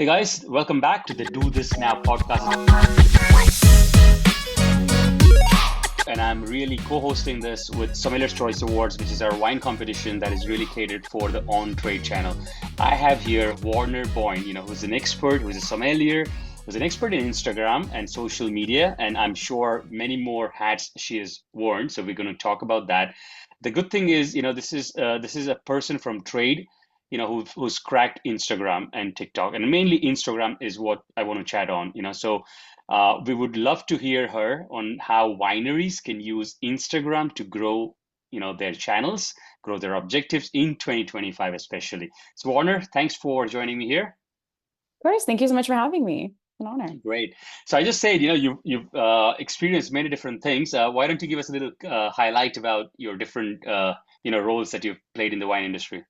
Hey guys, welcome back to the Do This Now podcast. And I'm really co-hosting this with Sommelier's Choice Awards, which is our wine competition that is really catered for the on-trade channel. I have here Warner Boin, who's an expert, who's a sommelier, who's an expert in Instagram and social media, and I'm sure many more hats she has worn. So we're going to talk about that. The good thing is, this is a person from trade, who's cracked Instagram and TikTok, and mainly Instagram is what I want to chat on. We would love to hear her on how wineries can use Instagram to grow, their channels, grow their objectives in 2025, especially. So, Warner, thanks for joining me here. Of course. Thank you so much for having me. An honor. Great. So I just said, you've experienced many different things. Why don't you give us a little highlight about your different, roles that you've played in the wine industry?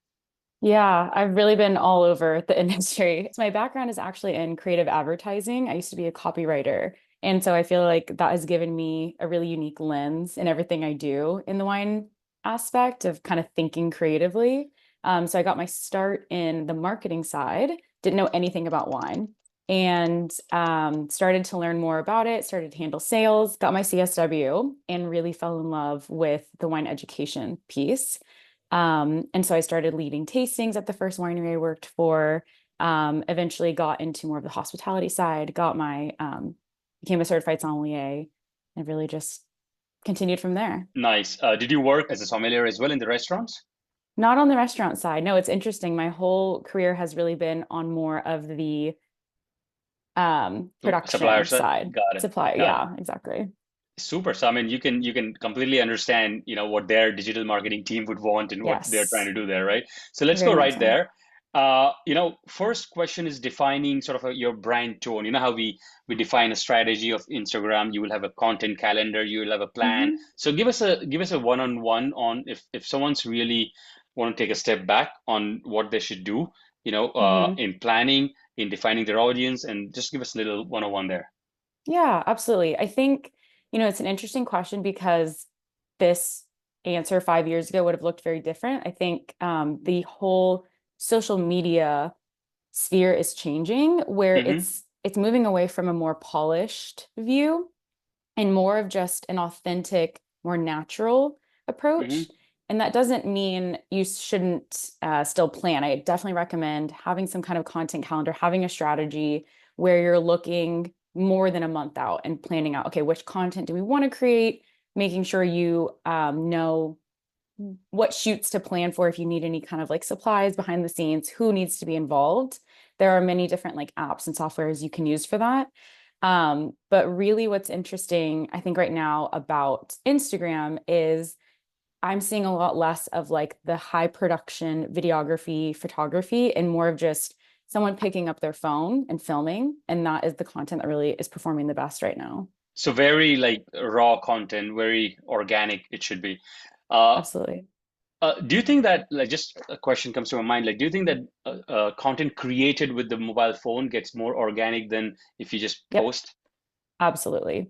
Yeah, I've really been all over the industry. So my background is actually in creative advertising. I used to be a copywriter. And so I feel like that has given me a really unique lens in everything I do in the wine aspect of kind of thinking creatively. So I got my start in the marketing side, didn't know anything about wine, and started to learn more about it, started to handle sales, got my CSW, and really fell in love with the wine education piece. And so I started leading tastings at the first winery I worked for. Eventually got into more of the hospitality side, became a certified sommelier, and really just continued from there. Nice. Did you work as a sommelier as well in the restaurants? Not on the restaurant side. No, it's interesting. My whole career has really been on more of the Supplier production side? side. Got it. Supply. Got it. Yeah, exactly. Super. So I mean, you can completely understand, what their digital marketing team would want and what they're trying Yes, to do there, right? So let's go very much right so. there. First question is defining sort of your brand tone. You know how we define a strategy of Instagram. You will have a content calendar. You will have a plan. Hmm. So give us a one-on-one on if someone's really want to take a step back on what they should do, Hmm. in planning, in defining their audience, and just give us a little one-on-one there. Yeah, absolutely. I think, it's an interesting question because this answer 5 years ago would have looked very different. I think the whole social media sphere is changing where Mm-hmm. it's moving away from a more polished view and more of just an authentic, more natural approach. Mm-hmm. And that doesn't mean you shouldn't still plan. I definitely recommend having some kind of content calendar, having a strategy where you're looking more than a month out and planning out, okay, which content do we want to create, making sure you know what shoots to plan for if you need any kind of like supplies behind the scenes, who needs to be involved. There are many different like apps and softwares you can use for that. But really, what's interesting, I think, right now about Instagram is I'm seeing a lot less of like the high production videography, photography, and more of just someone picking up their phone and filming. And that is the content that really is performing the best right now. So very like raw content, very organic it should be. Uh, Absolutely. do you think that like just a question comes to my mind, like do you think that content created with the mobile phone gets more organic than if you just Yep. post Absolutely. and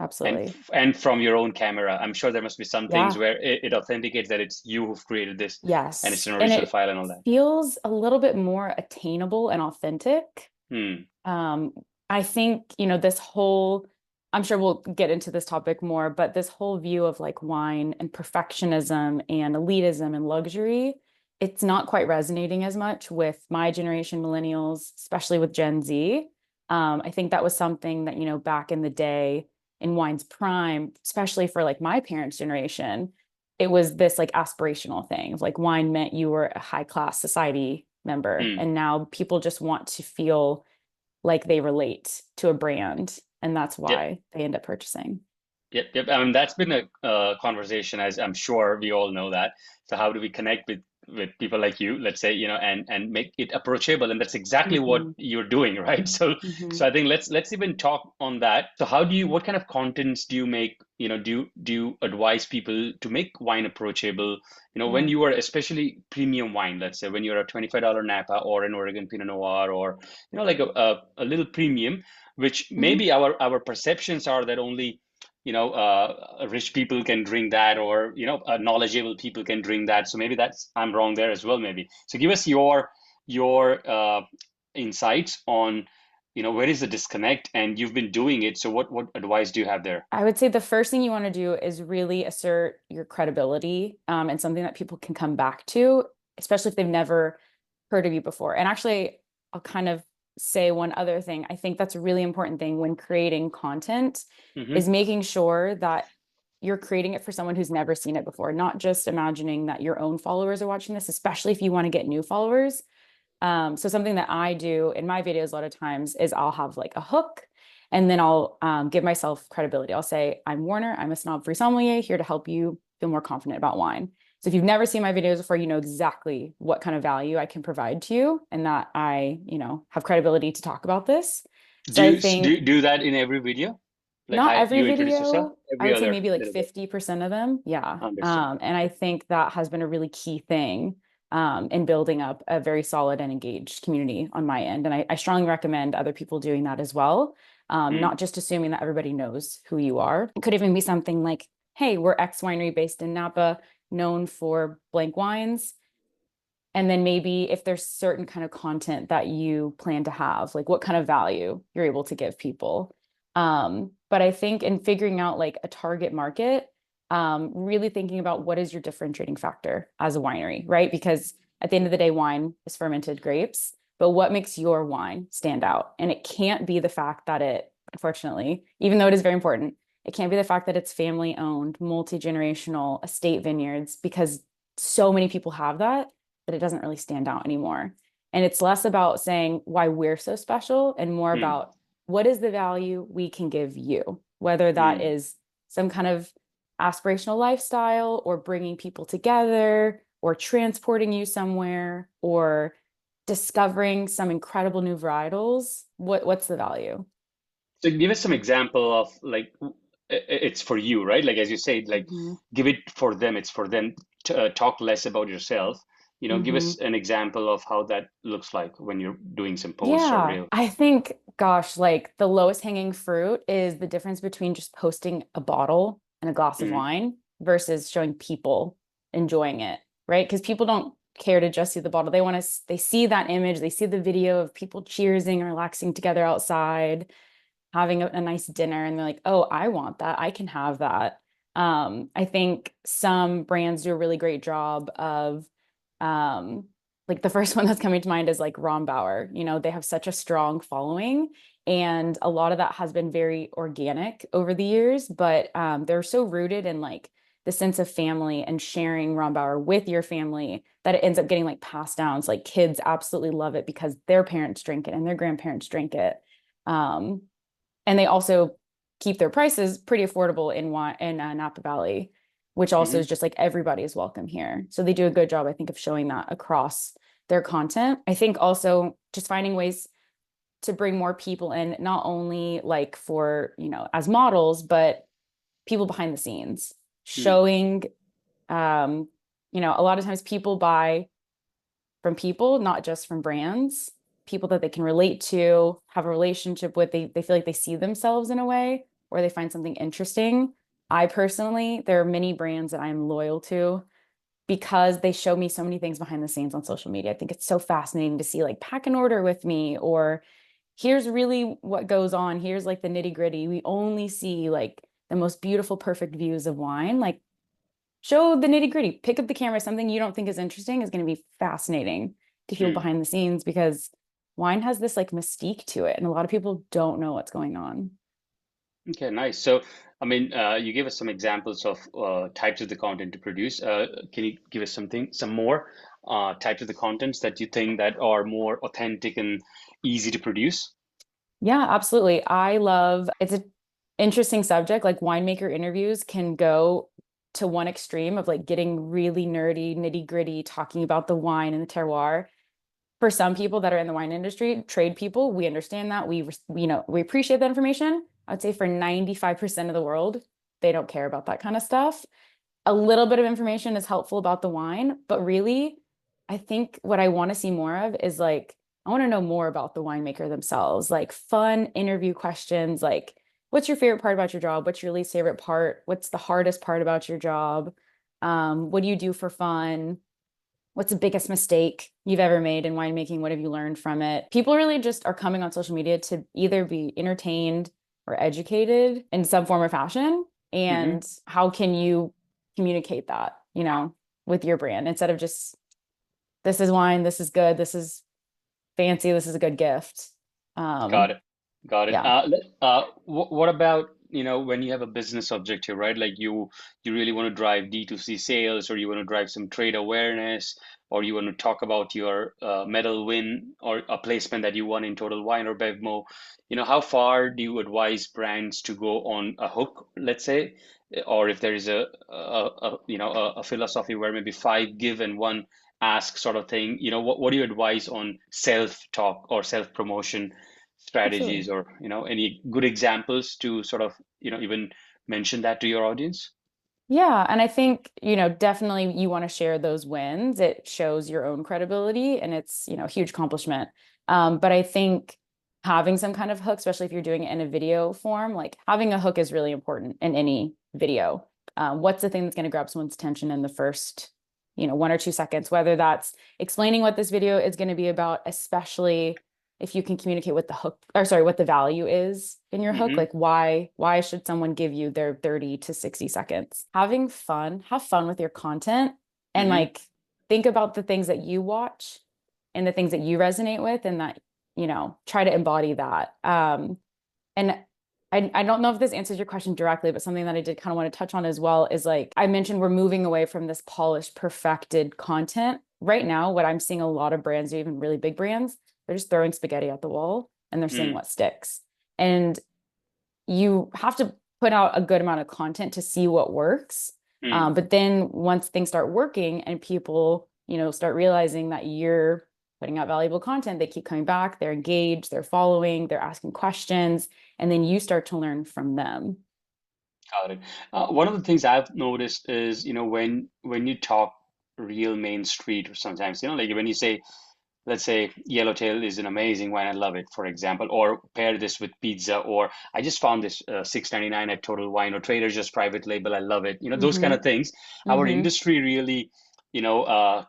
Absolutely. and from your own camera? I'm sure there must be some things Yeah. where it authenticates that it's you who've created this and it's Yes. an And original it file and all that. feels a little bit more attainable and authentic. Hmm. Um, I think, this whole, I'm sure we'll get into this topic more, but this whole view of like wine and perfectionism and elitism and luxury, it's not quite resonating as much with my generation, millennials, especially with Gen Z. I think that was something that, back in the day in wine's prime, especially for like my parents' generation, it was this like aspirational thing of like wine meant you were a high class society member. Hmm. And now people just want to feel like they relate to a brand, and that's Yep. why they end up purchasing. Yep. Yep. I mean, that's been a conversation, as I'm sure we all know that. So how do we connect with people like you, let's say, and make it approachable? And that's exactly what Hmm. you're doing, right? So Hmm. I think let's even talk on that. So how do you, what kind of contents do you make? Do you advise people to make wine approachable? When Yeah. you are especially premium wine, let's say when you're a $25 Napa or an Oregon Pinot Noir or like a little premium, which Hmm. maybe our perceptions are that only rich people can drink that, or knowledgeable people can drink that. So maybe that's I'm wrong there as well. Maybe so. Give us your insights on, where is the disconnect, and you've been doing it. So what advice do you have there? I would say the first thing you want to do is really assert your credibility, and something that people can come back to, especially if they've never heard of you before. And actually, I'll kind of say one other thing. I think that's a really important thing when creating content is Hmm. making sure that you're creating it for someone who's never seen it before, not just imagining that your own followers are watching this, especially if you want to get new followers. So something that I do in my videos a lot of times is I'll have like a hook, and then I'll give myself credibility. I'll say, I'm Warner, I'm a snob-free sommelier here to help you feel more confident about wine. So if you've never seen my videos before, you know exactly what kind of value I can provide to you and that I, have credibility to talk about this. So Do I you think do that in every video? Like, not hi, every you introduce yourself? video. I Every would say other maybe like little bit. 50% of them. Yeah. Understood. And I think that has been a really key thing in building up a very solid and engaged community on my end. And I strongly recommend other people doing that as well. Mm. Not just assuming that everybody knows who you are. It could even be something like, hey, we're X winery based in Napa, known for blank wines. And then maybe if there's certain kind of content that you plan to have, like what kind of value you're able to give people. But I think in figuring out like a target market, really thinking about what is your differentiating factor as a winery, right? Because at the end of the day, wine is fermented grapes, but what makes your wine stand out? And it can't be the fact that it, unfortunately, even though it is very important, it can't be the fact that it's family owned, multi-generational estate vineyards, because so many people have that it doesn't really stand out anymore. And it's less about saying why we're so special and more Mm. about what is the value we can give you, whether that Mm. is some kind of aspirational lifestyle or bringing people together or transporting you somewhere or discovering some incredible new varietals. What's the value? So give us some example of like it's for you, right? Like as you say, like Mm-hmm. give it for them. It's for them to talk less about yourself. Give Mm-hmm. us an example of how that looks like when you're doing some posts or Yeah, real. I think, gosh, like the lowest hanging fruit is the difference between just posting a bottle and a glass of Mm. wine versus showing people enjoying it, right? Because people don't care to just see the bottle. They want to, they see that image, they see the video of people cheersing and relaxing together outside, having a nice dinner, and they're like, oh, I want that. I can have that. I think some brands do a really great job of um, like the first one that's coming to mind is like Ron Bauer. They have such a strong following, and a lot of that has been very organic over the years, but they're so rooted in like the sense of family and sharing Ron Bauer with your family that it ends up getting like passed down. So like kids absolutely love it because their parents drink it and their grandparents drink it. Um, and they also keep their prices pretty affordable in Napa Valley, which also is Hmm. just like everybody is welcome here. So they do a good job, I think, of showing that across their content. I think also just finding ways to bring more people in, not only like for, as models, but people behind the scenes, Mm. showing, um, a lot of times people buy from people, not just from brands, people that they can relate to, have a relationship with. They feel like they see themselves in a way or they find something interesting. I personally, there are many brands that I'm loyal to because they show me so many things behind the scenes on social media. I think it's so fascinating to see like pack an order with me, or here's really what goes on. Here's like the nitty gritty. We only see like the most beautiful, perfect views of wine. Like show the nitty gritty, pick up the camera. Something you don't think is interesting is going to be fascinating to people Mm. behind the scenes because wine has this like mystique to it, and a lot of people don't know what's going on. Okay, nice. So, I mean, you gave us some examples of types of the content to produce. Can you give us some more types of the contents that you think that are more authentic and easy to produce? Yeah, absolutely. I love it's an interesting subject. Like winemaker interviews can go to one extreme of like getting really nerdy, nitty gritty, talking about the wine and the terroir. For some people that are in the wine industry, trade people, we understand that. We appreciate that information. I would say for 95% of the world, they don't care about that kind of stuff. A little bit of information is helpful about the wine, but really, I think what I want to see more of is like, I want to know more about the winemaker themselves, like fun interview questions, like, what's your favorite part about your job? What's your least favorite part? What's the hardest part about your job? What do you do for fun? what's the biggest mistake you've ever made in winemaking? What have you learned from it? People really just are coming on social media to either be entertained or educated in some form or fashion. Hmm. And how can you communicate that, with your brand instead of just, this is wine, this is good, this is fancy, this is a good gift. Got Um, it. Got it. yeah, What about, when you have a business objective, right? Like you really want to drive D2C sales, or you want to drive some trade awareness, or you want to talk about your medal win or a placement that you won in Total Wine or Bevmo. How far do you advise brands to go on a hook, let's say, or if there is a philosophy where maybe five give and one ask sort of thing, what do you advise on self-talk or self-promotion absolutely. strategies, or any good examples to sort of even mention that to your audience? Yeah, and I think, definitely you want to share those wins. It shows your own credibility and it's, a huge accomplishment. But I think having some kind of hook, especially if you're doing it in a video form, like having a hook is really important in any video. What's the thing that's going to grab someone's attention in the first, 1 or 2 seconds, whether that's explaining what this video is going to be about, especially if you can communicate what the hook, or sorry, what the value is in your hook, Hmm. like why should someone give you their 30 to 60 seconds? Having fun, have fun with your content, and Hmm. like think about the things that you watch and the things that you resonate with, and that, try to embody that. And I don't know if this answers your question directly, but something that I did kind of want to touch on as well is, like I mentioned, we're moving away from this polished, perfected content. Right now, what I'm seeing a lot of brands do, even really big brands, they're just throwing spaghetti at the wall and they're seeing Mm. what sticks. And you have to put out a good amount of content to see what works. Mm. But then once things start working and people, start realizing that you're putting out valuable content, they keep coming back, they're engaged, they're following, they're asking questions, and then you start to learn from them. Got it. One of the things I've noticed is, when you talk real Main Street, or sometimes, like when you say, let's say Yellowtail is an amazing wine, I love it, for example, or pair this with pizza, or I just found this 6.99 at Total Wine, or Trader Joe's private label, I love it. Those kind Mm-hmm. of things. Our Mm-hmm. industry really,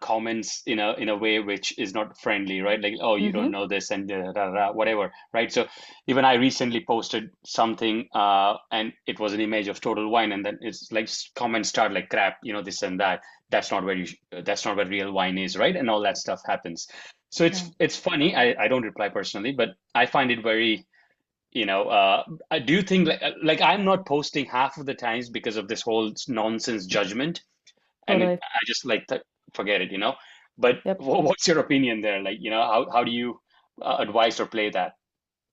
comments in a way which is not friendly, right? Like, oh, you don't Mm-hmm. know this, and whatever, right? So even I recently posted something, and it was an image of Total Wine, and then it's like comments start like, crap, this and that. That's not what real wine is, right? And all that stuff happens. So Yeah, it's funny. I don't reply personally, but I find it very, I do think, like I'm not posting half of the times because of this whole nonsense judgment, and totally. I just like to forget it. But Yep. what's your opinion there? Like, how do you advise or play that?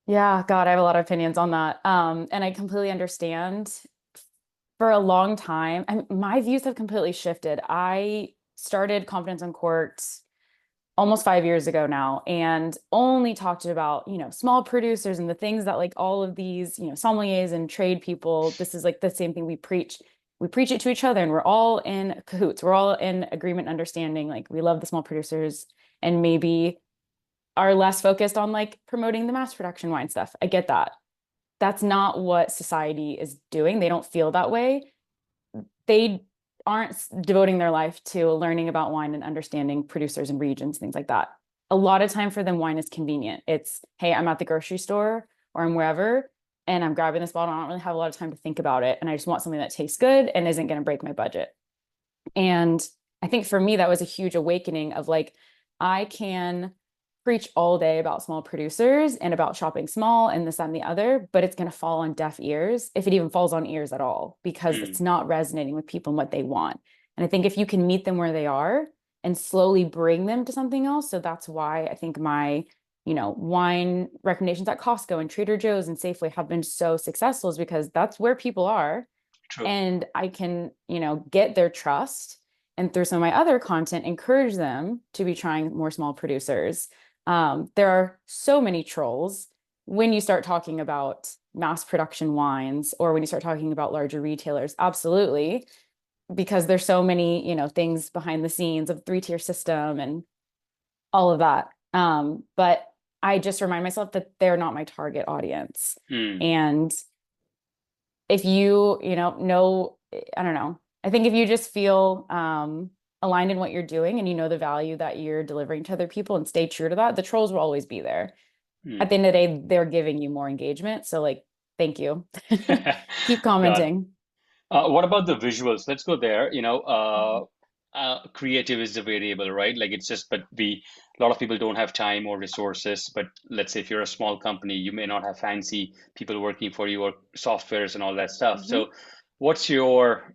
Yeah, God, I have a lot of opinions on that. And I completely understand. For a long time, my views have completely shifted. I started Confidence Uncorked almost 5 years ago now, and only talked about, small producers and the things that, like, all of these, sommeliers and trade people, this is like the same thing we preach. We preach it to each other and we're all in cahoots. We're all in agreement, understanding, like we love the small producers and maybe are less focused on like promoting the mass production wine stuff. I get that. That's not what society is doing. They don't feel that way. They aren't devoting their life to learning about wine and understanding producers and regions, things like that. A lot of time for them, wine is convenient. It's, hey, I'm at the grocery store or I'm wherever and I'm grabbing this bottle. I don't really have a lot of time to think about it. And I just want something that tastes good and isn't going to break my budget. And I think for me, that was a huge awakening of like, I can preach all day about small producers and about shopping small and this, that, and the other, but it's going to fall on deaf ears if it even falls on ears at all, because Mm. it's not resonating with people and what they want. And I think if you can meet them where they are and slowly bring them to something else. So that's why I think my, wine recommendations at Costco and Trader Joe's and Safeway have been so successful, is because that's where people are, True. and I can, get their trust, and through some of my other content, encourage them to be trying more small producers. There are so many trolls when you start talking about mass production wines or when you start talking about larger retailers. Absolutely, because there's so many, things behind the scenes of three-tier system and all of that. But I just remind myself that they're not my target audience. Mm. And if you, I don't know, I think if you just feel aligned in what you're doing and you know the value that you're delivering to other people and stay true to that, the trolls will always be there. Hmm. At the end of the day, they're giving you more engagement. So like, thank you. Keep Got it. commenting. What about the visuals? Let's go there. Mhm. Creative is the variable, right? Like it's just, but a lot of people don't have time or resources. But let's say if you're a small company, you may not have fancy people working for you or softwares and all that stuff. Mhm. So, what's your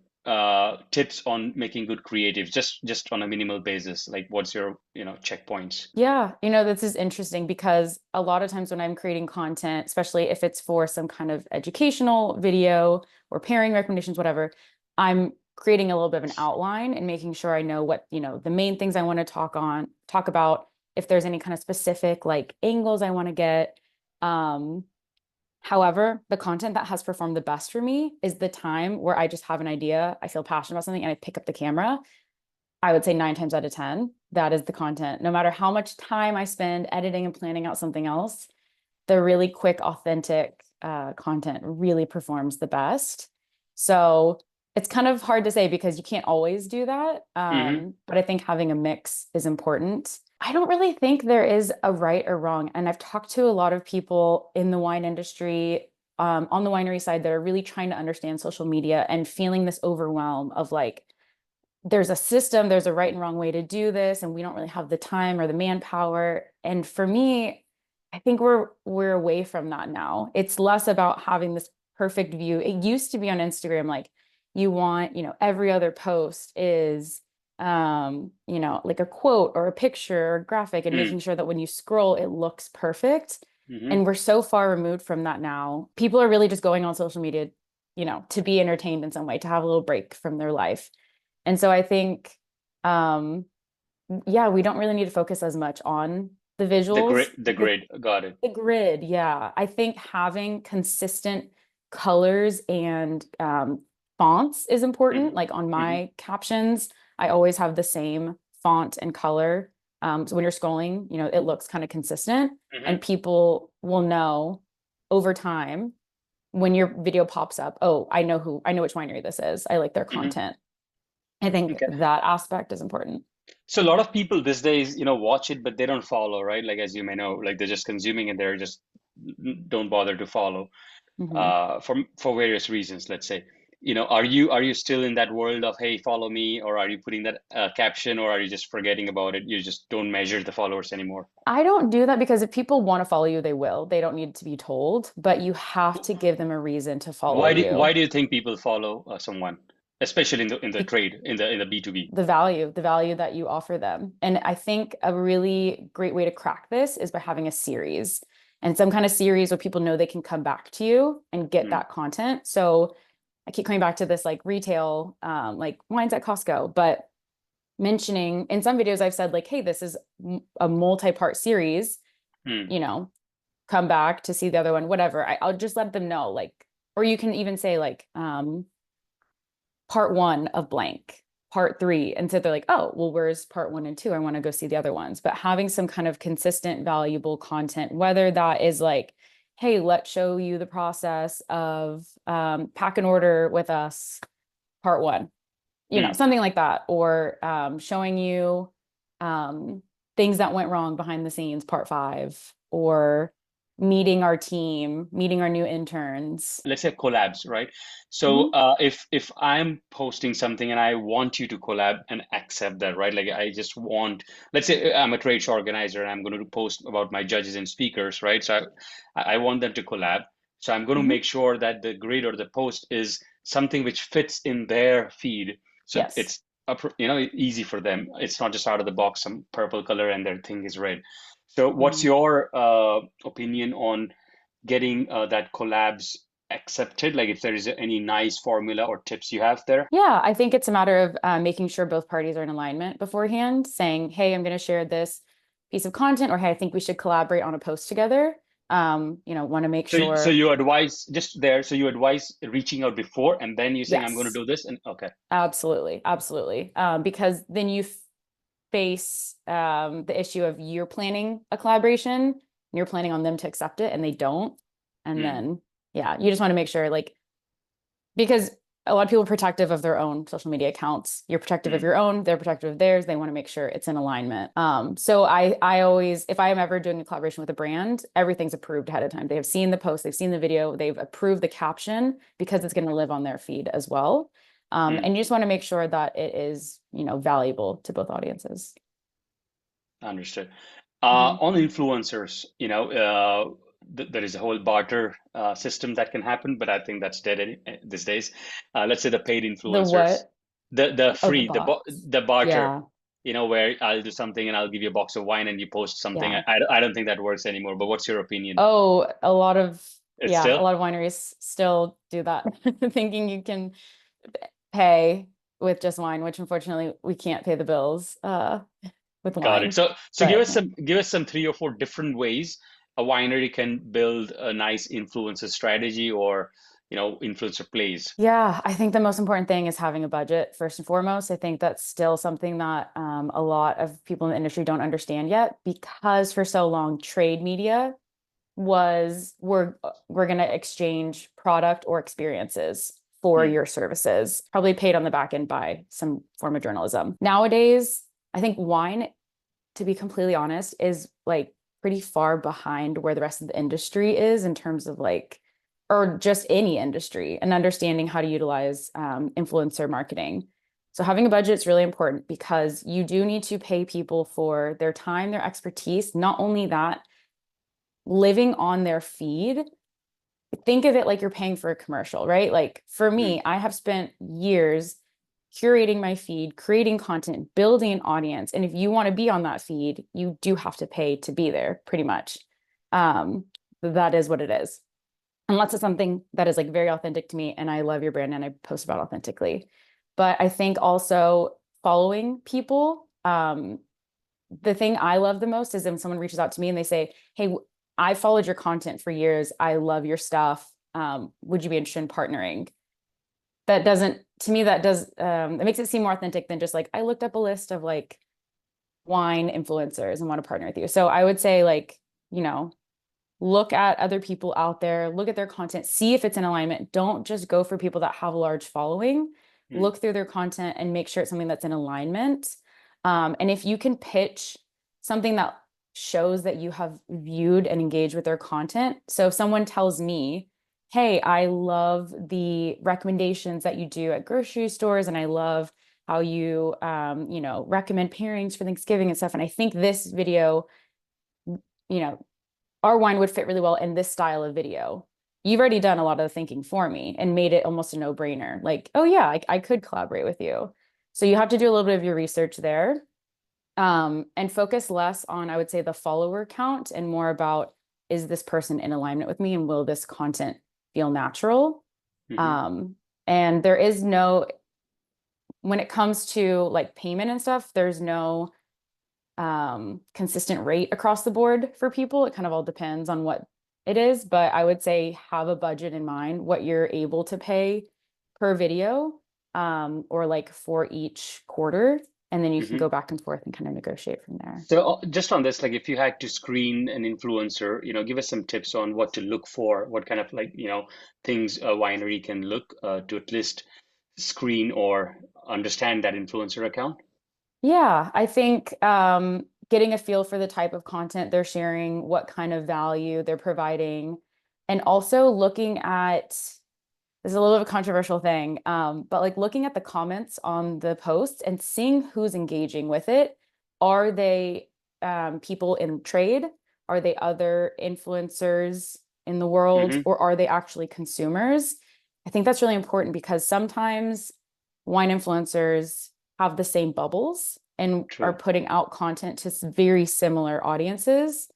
tips on making good creatives, just on a minimal basis? Like, what's your, checkpoints? Yeah, this is interesting because a lot of times when I'm creating content, especially if it's for some kind of educational video or pairing recommendations, whatever, I'm creating a little bit of an outline and making sure I know what, the main things I want to talk about, if there's any kind of specific like angles I want to get. Um, However, the content that has performed the best for me is the time where I just have an idea, I feel passionate about something, and I pick up the camera. I would say 9 times out of 10, that is the content. No matter how much time I spend editing and planning out something else, the really quick, authentic content really performs the best. So it's kind of hard to say because you can't always do that. Hmm. But I think having a mix is important. I don't really think there is a right or wrong. And I've talked to a lot of people in the wine industry, on the winery side, that are really trying to understand social media and feeling this overwhelm of like, there's a system, there's a right and wrong way to do this, and we don't really have the time or the manpower. And for me, I think we're away from that now. It's less about having this perfect view. It used to be on Instagram, like you want, every other post is like a quote or a picture or a graphic, and making sure that when you scroll, it looks perfect. Hmm. And we're so far removed from that now. People are really just going on social media, to be entertained in some way, to have a little break from their life. And so I think, um, yeah, we don't really need to focus as much on the The visuals grid, the because grid. Got it. the grid, yeah, I think having consistent colors and fonts is important. Hmm. Like on Hmm. my captions, I always have the same font and color. So when you're scrolling, it looks kind of consistent, and Hmm. people will know over time when your video pops up, oh, I know which winery this is. I like their Hmm. content. I think Okay. that aspect is important. So a lot of people these days, watch it, but they don't follow, right? Like as you may know, like they're just consuming and they're just don't bother to follow, Mhm. for various reasons. Let's say, are you still in that world of hey, follow me, or are you putting that caption, or are you just forgetting about it? You just don't measure the followers anymore. I don't do that because if people want to follow you, they will. They don't need to be told, but you have to give them a reason to follow Why you. do you think people follow someone, especially in the Be- trade in the B2B? the value that you offer them. And I think a really great way to crack this is by having a series, and some kind of series where people know they can come back to you and get Mm, that content. So I keep coming back to this like retail, like wines at Costco, but mentioning in some videos I've said like, hey, this is a multi-part series, mm, you know, come back to see the other one, whatever. I'll just let them know, like, or you can even say like, part one of blank, part three. And so they're like, oh, well, where's part one and two? I want to go see the other ones. But having some kind of consistent, valuable content, whether that is like, hey, let's show you the process of pack and order with us, part one, mm. something like that, or showing you um, things that went wrong behind the scenes, part five, or meeting our team, meeting our new interns. Let's say collabs, right? So Mhm. if I'm posting something and I want you to collab and accept that, right? Like I just want, let's say I'm a trade show organizer and I'm going to post about my judges and speakers, right? So I want them to collab. So I'm going to Mhm. make sure that the grid or the post is something which fits in their feed. So Yes. it's easy for them. It's not just out of the box, some purple color and their thing is red. So what's Mhm. your opinion on getting that collabs accepted? Like if there is any nice formula or tips you have there. Yeah, I think it's a matter of making sure both parties are in alignment beforehand, saying, hey, I'm going to share this piece of content, or hey, I think we should collaborate on a post together. Want to make So sure. you advise just there. So you advise reaching out before, and then you saying I'm going to Yes, do this, and okay. absolutely. Absolutely. Because then you face the issue of you're planning a collaboration and you're planning on them to accept it and they don't. And Hmm. then, yeah, you just want to make sure, like, because a lot of people are protective of their own social media accounts. You're protective of Mm, your own, they're protective of theirs. They want to make sure it's in alignment. So I always, if I am ever doing a collaboration with a brand, everything's approved ahead of time. They have seen the post, they've seen the video, they've approved the caption because it's going to live on their feed as well. mm. And you just want to make sure that it is, valuable to both audiences. Understood. Mhm. On influencers, there is a whole barter system that can happen, but I think that's dead these days. Let's say the paid The influencers, what? the Oh, the free, bots. the barter, Yeah. where I'll do something and I'll give you a box of wine and you post something. Yeah. I don't think that works anymore, but what's your opinion? Oh, It's yeah, a still? lot of wineries still do that, thinking you can pay with just wine, which unfortunately we can't pay the bills with Got it. wine. So But yeah. give us some three or four different ways a winery can build a nice influencer strategy or, influencer plays. Yeah, I think the most important thing is having a budget first and foremost. I think that's still something that a lot of people in the industry don't understand yet because for so long trade media was we're going to exchange product or experiences for Hmm. your services, probably paid on the back end by some form of journalism. Nowadays, I think wine, to be completely honest, is like pretty far behind where the rest of the industry is in terms of like, or just any industry and understanding how to utilize influencer marketing. So having a budget is really important because you do need to pay people for their time, their expertise. Not only that, living on their feed, think of it like you're paying for a commercial, right? Like for Hmm. me, I have spent years curating my feed, creating content, building an audience. And if you want to be on that feed, you do have to pay to be there, pretty much. Um, that is what it is. Unless it's something that is like very authentic to me and I love your brand and I post about authentically. But I think also following people, the thing I love the most is when someone reaches out to me and they say, "Hey, I followed your content for years. I love your stuff. Would you be interested in partnering?" That doesn't, to me, that does, it makes it seem more authentic than just like, I looked up a list of like wine influencers and want to partner with you. So I would say, like, you know, look at other people out there, look at their content, see if it's in alignment. Don't just go for people that have a large following. Hmm. Look through their content and make sure it's something that's in alignment. And if you can pitch something that shows that you have viewed and engaged with their content. So if someone tells me, hey, I love the recommendations that you do at grocery stores, and I love how you, recommend pairings for Thanksgiving and stuff. And I think this video, you know, our wine would fit really well in this style of video. You've already done a lot of the thinking for me and made it almost a no-brainer. Like, oh yeah, I could collaborate with you. So you have to do a little bit of your research there, and focus less on, I would say, the follower count and more about, is this person in alignment with me and will this content feel natural? Hmm. Um, and there is no, when it comes to like payment and stuff, there's no consistent rate across the board for people. It kind of all depends on what it is, but I would say have a budget in mind, what you're able to pay per video, or like for each quarter, and then you can Hmm. go back and forth and kind of negotiate from there. So just on this, like if you had to screen an influencer, give us some tips on what to look for, what kind of like, things a winery can look to at least screen or understand that influencer account. Yeah, I think getting a feel for the type of content they're sharing, what kind of value they're providing, and also looking at, this is a little bit of a controversial thing, but like looking at the comments on the posts and seeing who's engaging with it. Are they people in trade? Are they other influencers in the world? Hmm. Or are they actually consumers? I think that's really important because sometimes wine influencers have the same bubbles and are True. putting out content to very similar audiences.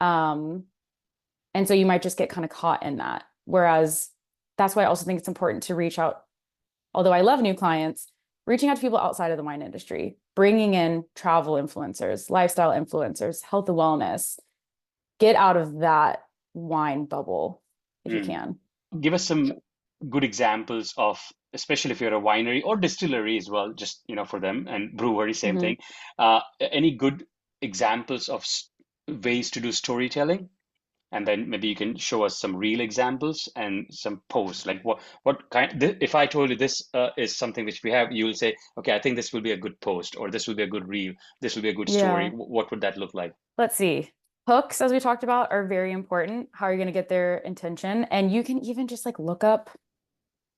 Um, and so you might just get kind of caught in that. Whereas that's why I also think it's important to reach out. Although I love new clients, reaching out to people outside of the wine industry, bringing in travel influencers, lifestyle influencers, health and wellness, get out of that wine bubble if you Mm. can. Give us some good examples of, especially if you're a winery or distillery as well, just for them, and brewery, same Mhm. thing. Any good examples of ways to do storytelling? and then maybe you can show us some real examples and some posts. Like what kind? If I told you this is something which we have, you will say, okay, I think this will be a good post, or this will be a good reel, this will be a good story. Yeah. What would that look like? Let's see. Hooks, as we talked about, are very important. How are you going to get their intention? And you can even just like look up,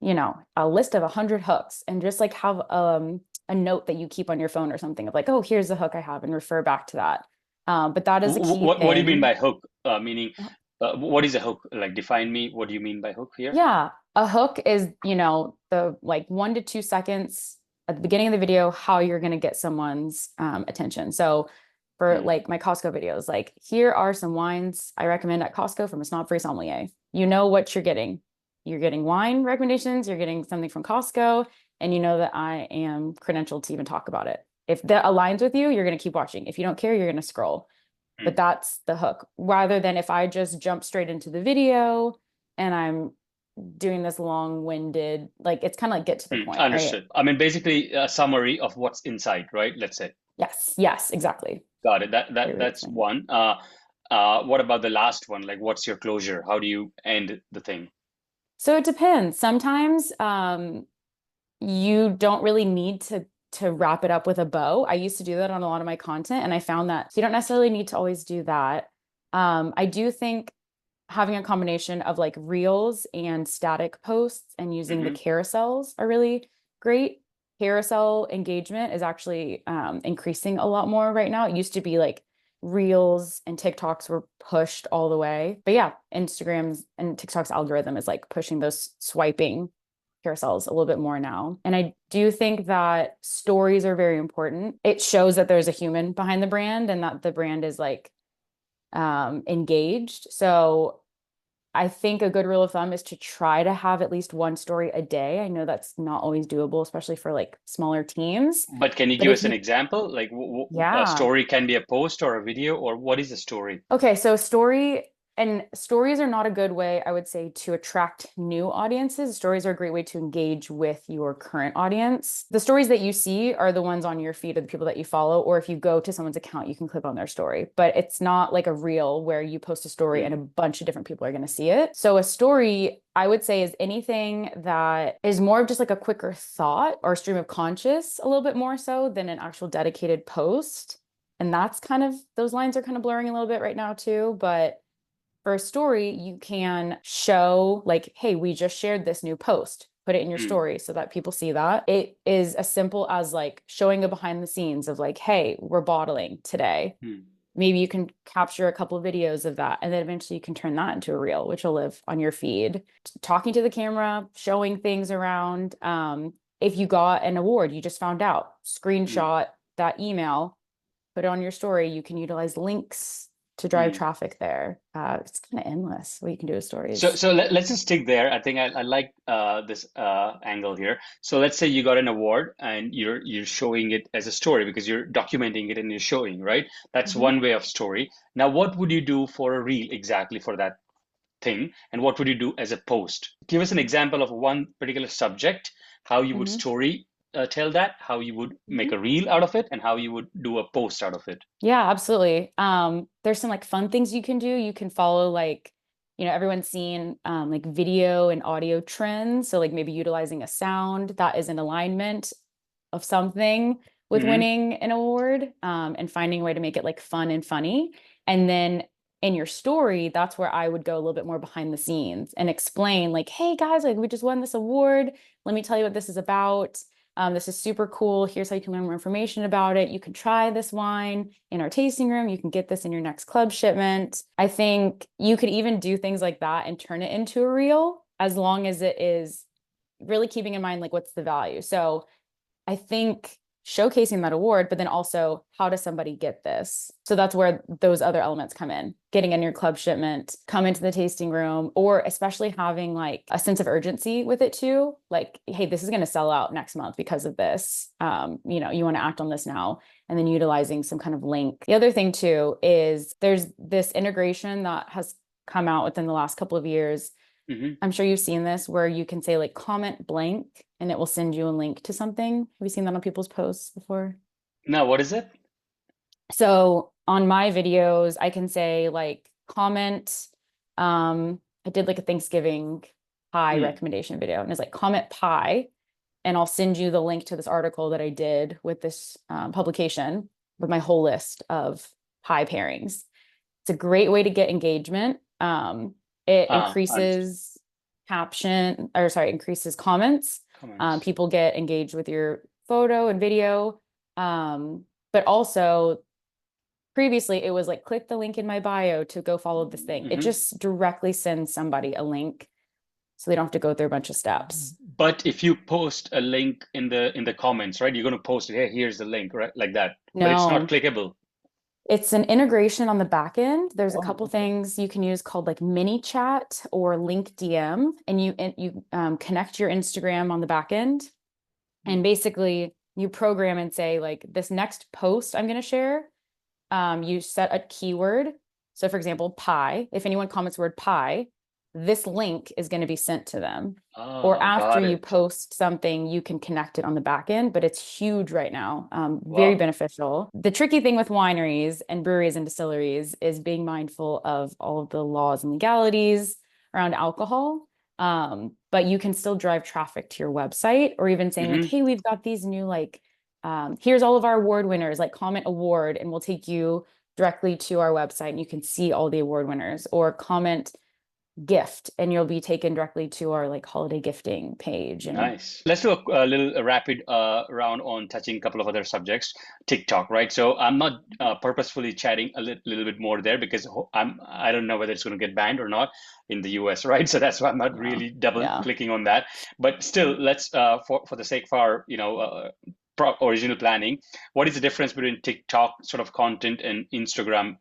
a list of 100 hooks and just like have a note that you keep on your phone or something of like, oh, here's the hook I have and refer back to that. But that is a key What do you mean thing. by hook? Meaning, what is a hook? Like, define me. What do you mean by hook here? Yeah, a hook is, the like 1 to 2 seconds at the beginning of the video, how you're going to get someone's attention. So for Hmm. like my Costco videos, like here are some wines I recommend at Costco from a snob-free sommelier. You know what you're getting. You're getting wine recommendations, you're getting something from Costco, and you know that I am credentialed to even talk about it. If that aligns with you, you're going to keep watching. If you don't care, you're going to scroll. But Hmm. that's the hook. Rather than if I just jump straight into the video and I'm doing this long-winded, like it's kind of like get to the point, right? Understood. I mean, basically a summary of what's inside, right? Let's say. Yes, exactly. Got it. Great way to That's explain it. one. What about the last one? Like, what's your closure? How do you end the thing? So it depends. Sometimes you don't really need to wrap it up with a bow. I used to do that on a lot of my content, and I found that you don't necessarily need to always do that. I do think having a combination of like reels and static posts and using the Hmm. carousels are really great. Carousel engagement is actually increasing a lot more right now. It used to be like reels and TikToks were pushed all the way. But yeah, Instagram's and TikTok's algorithm is like pushing those swiping carousels a little bit more now. And I do think that stories are very important. It shows that there's a human behind the brand and that the brand is like engaged. So I think a good rule of thumb is to try to have at least one story a day. I know that's not always doable, especially for like smaller teams. But can you But give if us an you, example? Like, a yeah, story can be a post or a video, or what is a story? okay, so stories are not a good way, I would say, to attract new audiences. Stories are a great way to engage with your current audience. The stories that you see are the ones on your feed of the people that you follow, or if you go to someone's account, you can click on their story. But it's not like a reel where you post a story and a Hmm. bunch of different people are going to see it. So a story, I would say, is anything that is more of just like a quicker thought or stream of conscious, a little bit more so than an actual dedicated post. And that's kind of, those lines are kind of blurring a little bit right now too. But for a story, you can show, like, hey, we just shared this new post, put it in your Hmm. story so that people see that. It is as simple as like showing a behind the scenes of like, hey, we're bottling today. Hmm. Maybe you can capture a couple of videos of that. And then eventually you can turn that into a reel, which will live on your feed. Talking to the camera, showing things around. If you got an award, you just found out, Hmm. screenshot that email, put it on your story. You can utilize links to drive Hmm. traffic there. It's kind of endless what you can do with So, stories. let's just stick there. I think I like this angle here. So let's say you got an award and you're showing it as a story because you're documenting it and you're showing, right? That's Mhm. one way of story. Now, what would you do for a reel exactly for that thing, and what would you do as a post? Give us an example of one particular subject, how you would Mhm. story tell that, how you would make Mhm. a reel out of it, and how you would do a post out of it. Yeah, absolutely. There's some like fun things you can do. You can follow like, everyone's seen like video and audio trends. So like maybe utilizing a sound that is in alignment of something with Hmm. winning an award, and finding a way to make it like fun and funny. And then in your story, that's where I would go a little bit more behind the scenes and explain like, hey guys, like we just won this award. Let me tell you what this is about. This is super cool. Here's how you can learn more information about it. You can try this wine in our tasting room. You can get this in your next club shipment. I think you could even do things like that and turn it into a reel as long as it is really keeping in mind like what's the value. So I think showcasing that award, but then also how does somebody get this? So that's where those other elements come in. Getting in your club shipment, come into the tasting room, or especially having like a sense of urgency with it too. Like, hey, this is going to sell out next month because of this. You want to act on this now, and then utilizing some kind of link. The other thing too is there's this integration that has come out within the last couple of years. Hmm. I'm sure you've seen this where you can say like comment blank and it will send you a link to something. Have you seen that on people's posts before? Now, what is it? So on my videos, I can say like comment. I did like a Thanksgiving pie Mm. recommendation video, and it's like comment pie, and I'll send you the link to this article that I did with this publication with my whole list of pie pairings. It's a great way to get engagement. It Understood. increases increases comments. Comments. People get engaged with your photo and video. But also previously it was like click the link in my bio to go follow this thing. It Hmm. just directly sends somebody a link so they don't have to go through a bunch of steps. But if you post a link in the comments, right, you're going to post it. Hey, here's the link, right, like that. But it's not No, clickable. it's an integration on the back end. There's a Oh, couple okay. things you can use called like mini chat or link DM, and you connect your Instagram on the back end, and basically you program and say like this next post I'm going to share, you set a keyword. So for example, pie. If anyone comments the word pie, this link is going to be sent to them. Or Oh, after got you it. post something, you can connect it on the back end, but it's huge right now. Very Wow. beneficial. The tricky thing with wineries and breweries and distilleries is being mindful of all of the laws and legalities around alcohol. But you can still drive traffic to your website, or even saying like, Hmm. hey, we've got these new like here's all of our award winners, like comment award, and we'll take you directly to our website and you can see all the award winners, or comment gift and you'll be taken directly to our like holiday gifting page. And Nice. Let's do a little rapid round on touching a couple of other subjects. TikTok, right? So I'm not purposefully chatting a little bit more there because I don't know whether it's going to get banned or not in the US, right? So that's why I'm not yeah, really double yeah. clicking on that. But still, let's for the sake of our original planning, what is the difference between TikTok sort of content and Instagram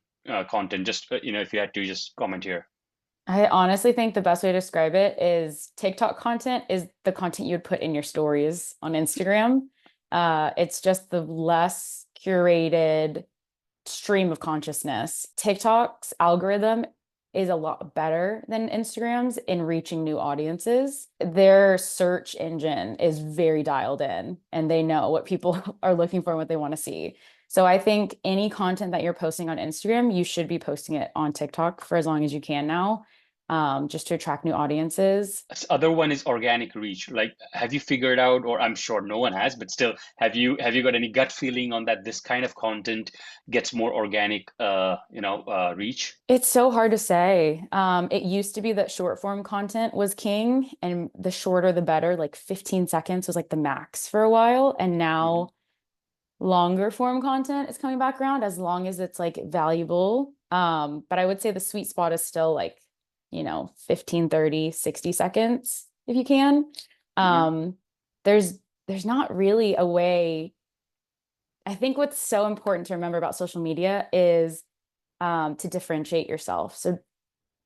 content? Just if you had to just comment here. I honestly think the best way to describe it is TikTok content is the content you would put in your stories on Instagram. It's just the less curated stream of consciousness. TikTok's algorithm is a lot better than Instagram's in reaching new audiences. Their search engine is very dialed in and they know what people are looking for and what they want to see. So I think any content that you're posting on Instagram, you should be posting it on TikTok for as long as you can now, just to attract new audiences. Other one is organic reach. Like, have you figured out, or I'm sure no one has, but still, have you got any gut feeling on that this kind of content gets more organic, reach? It's so hard to say. It used to be that short form content was king, and the shorter the better. Like 15 seconds was like the max for a while. And Hmm. now longer form content is coming back around as long as it's like valuable. But I would say the sweet spot is still like, 15, 30, 60 seconds if you can. Hmm. Um, there's there's not really a way. I think what's so important to remember about social media is to differentiate yourself. So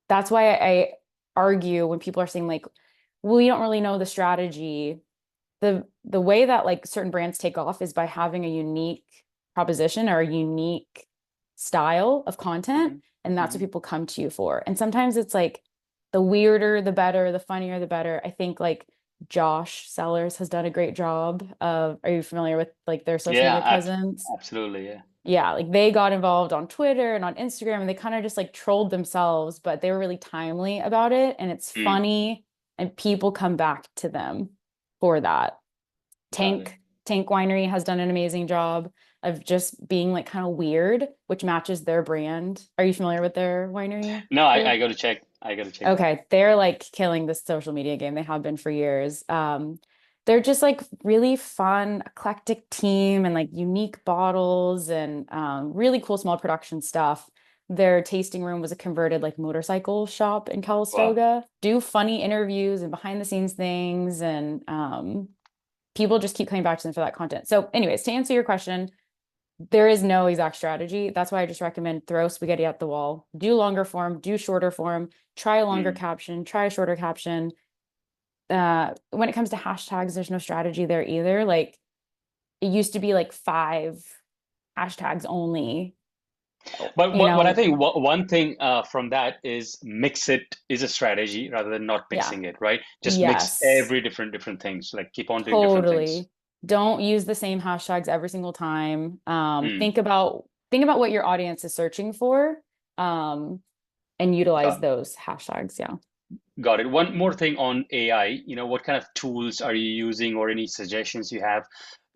that's why I argue when people are saying like, well, we don't really know the strategy. The way that like certain brands take off is by having a unique proposition or a unique style of content, Hmm. and that's what Hmm. people come to you for. And sometimes it's like the weirder the better, the funnier the better. I think like Josh Sellers has done a great job of, are you familiar with like their social Yeah, media presence? absolutely. Yeah. Yeah, like they got involved on Twitter and on Instagram and they kind of just like trolled themselves, but they were really timely about it and it's Mm, funny and people come back to them for that. got it. Tank Winery has done an amazing job of just being like kind of weird, which matches their brand. Are you familiar with their winery No, too? I got to check. I got to check that. Okay, they're like killing the social media game. They have been for years. They're just like really fun, eclectic team and like unique bottles and really cool small production stuff. Their tasting room was a converted like motorcycle shop in Wow. Calistoga. Do funny interviews and behind the scenes things, and people just keep coming back to them for that content. So, anyways, to answer your question, there is no exact strategy. That's why I just recommend throw spaghetti at the wall. Do longer form, do shorter form, try a longer Mm. caption, try a shorter caption. When it comes to hashtags, there's no strategy there either. Like it used to be like 5 hashtags only, But you what I know? think one thing from that is mix it is a strategy rather than not Yeah. mixing it, right? Just mix Yes. every different things, like keep on doing different things. Totally. Don't use the same hashtags every single time. Mm. Think about what your audience is searching for. Um, and utilize Got, those hashtags. Yeah. got it. One more thing on AI, what kind of tools are you using or any suggestions you have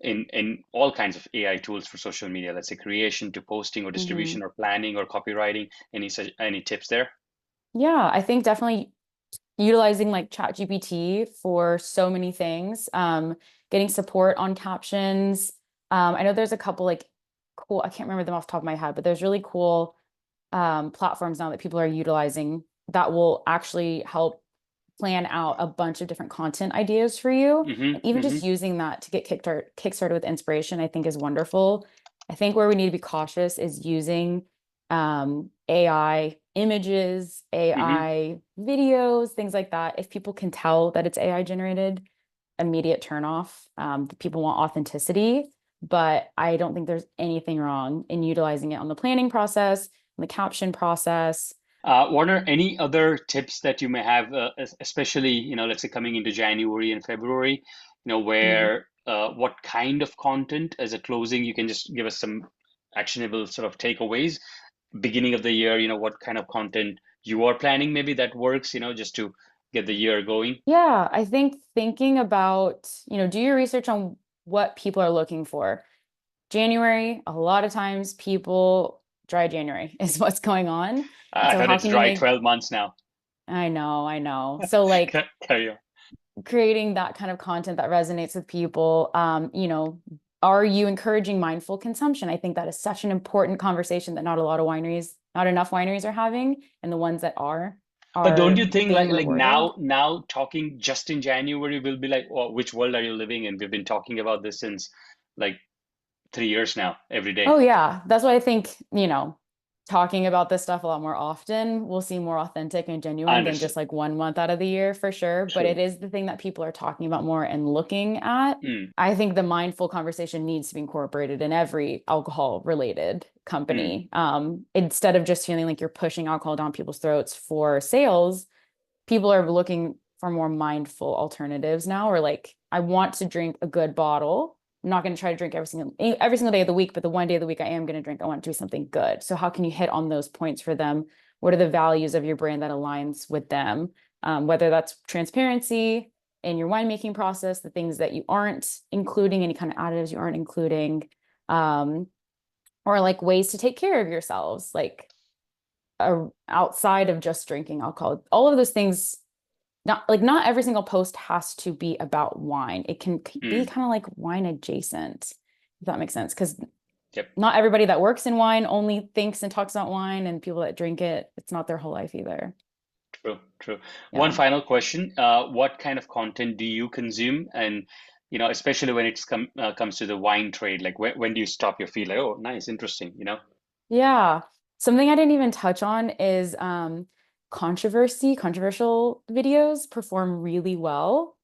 in all kinds of AI tools for social media, let's say creation to posting or Hmm. distribution or planning or copywriting? Any tips there? Yeah, I think definitely utilizing like ChatGPT for so many things, getting support on captions. I know there's a couple like cool, I can't remember them off the top of my head, but there's really cool platforms now that people are utilizing that will actually help plan out a bunch of different content ideas for you. Mm-hmm. And even Mm-hmm. just using that to get kickstarted with inspiration, I think is wonderful. I think where we need to be cautious is using AI images, Mm-hmm. AI videos, things like that. If people can tell that it's AI generated, immediate turn off. People want authenticity, but I don't think there's anything wrong in utilizing it on the planning process, the caption process. Warner, any other tips that you may have, especially, let's say coming into January and February, Mhm. where what kind of content as a closing, you can just give us some actionable sort of takeaways. Beginning of the year, what kind of content you are planning, maybe that works, just to get the year going. Yeah, I think thinking about, do your research on what people are looking for. January, a lot of times people, dry January is what's going on. And I so heard how it's can you dry make, 12 months now. I know. So like Carry on. creating that kind of content that resonates with people, are you encouraging mindful consumption? I think that is such an important conversation that not enough wineries are having, and the ones that But don't you are think being like rewarded. now talking just in January will be like, oh, which world are you living in? We've been talking about this since like 3 years now, every day. Oh yeah, that's why I think, talking about this stuff a lot more often will seem more authentic and I genuine than understood. just like 1 month out of the year for sure. But it True. is the thing that people are talking about more and looking at. Mm, I think the mindful conversation needs to be incorporated in every alcohol related mm, company. Instead of just feeling like you're pushing alcohol down people's throats for sales, people are looking for more mindful alternatives now, or like, I want to drink a good bottle. I'm not going to try to drink every single day of the week, but the one day of the week I am going to drink, I want to do something good. So how can you hit on those points for them? What are the values of your brand that aligns with them? Whether that's transparency in your winemaking process, the things that you aren't including, any kind of additives you aren't including, um, or like ways to take care of yourselves, like outside of just drinking alcohol. All of those things, not every single post has to be about wine. It can be mm. kind of like wine adjacent, if that makes sense. Because Yep. not everybody that works in wine only thinks and talks about wine, and people that drink it, it's not their whole life either. True. True. One Yeah. final question. What kind of content do you consume? And, especially when comes to the wine trade, like when do you stop your feet? Like, oh, nice, interesting. Yeah. Something I didn't even touch on is controversial videos perform really well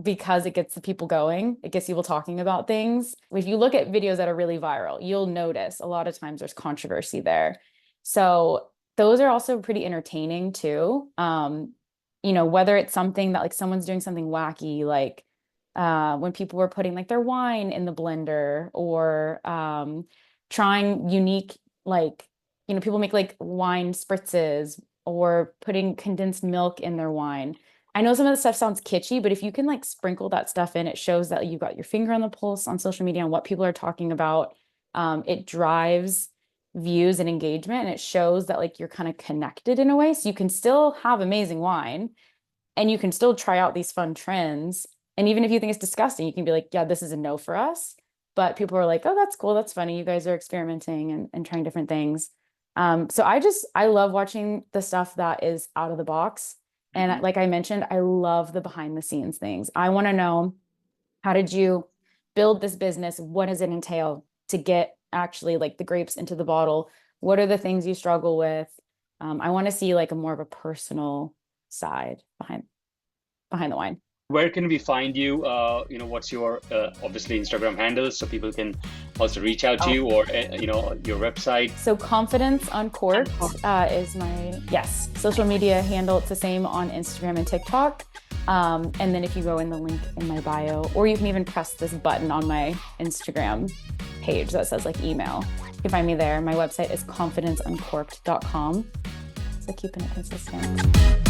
because it gets the people going. It gets people talking about things. If you look at videos that are really viral, you'll notice a lot of times there's controversy there. So those are also pretty entertaining too. Whether it's something that like someone's doing something wacky, like when people were putting like their wine in the blender, or trying unique, like, people make like wine spritzes or putting condensed milk in their wine. I know some of the stuff sounds kitschy, but if you can like sprinkle that stuff in, it shows that you've got your finger on the pulse on social media and what people are talking about. It drives views and engagement, and it shows that like you're kind of connected in a way. So you can still have amazing wine, and you can still try out these fun trends. And even if you think it's disgusting, you can be like, yeah, this is a no for us. But people are like, oh, that's cool. That's funny. You guys are experimenting and trying different things. So I love watching the stuff that is out of the box. And Hmm. like I mentioned, I love the behind the scenes things. I want to know, how did you build this business? What does it entail to get actually like the grapes into the bottle? What are the things you struggle with? I want to see like a more of a personal side behind the wine. Where can we find you? What's your obviously Instagram handle so people can also reach out to Oh, you, or your website. so Confidence Uncorked is my, yes, social media handle. It's the same on Instagram and TikTok. And then if you go in the link in my bio, or you can even press this button on my Instagram page that says like email, you can find me there. My website is confidenceuncorked.com. So keeping it consistent.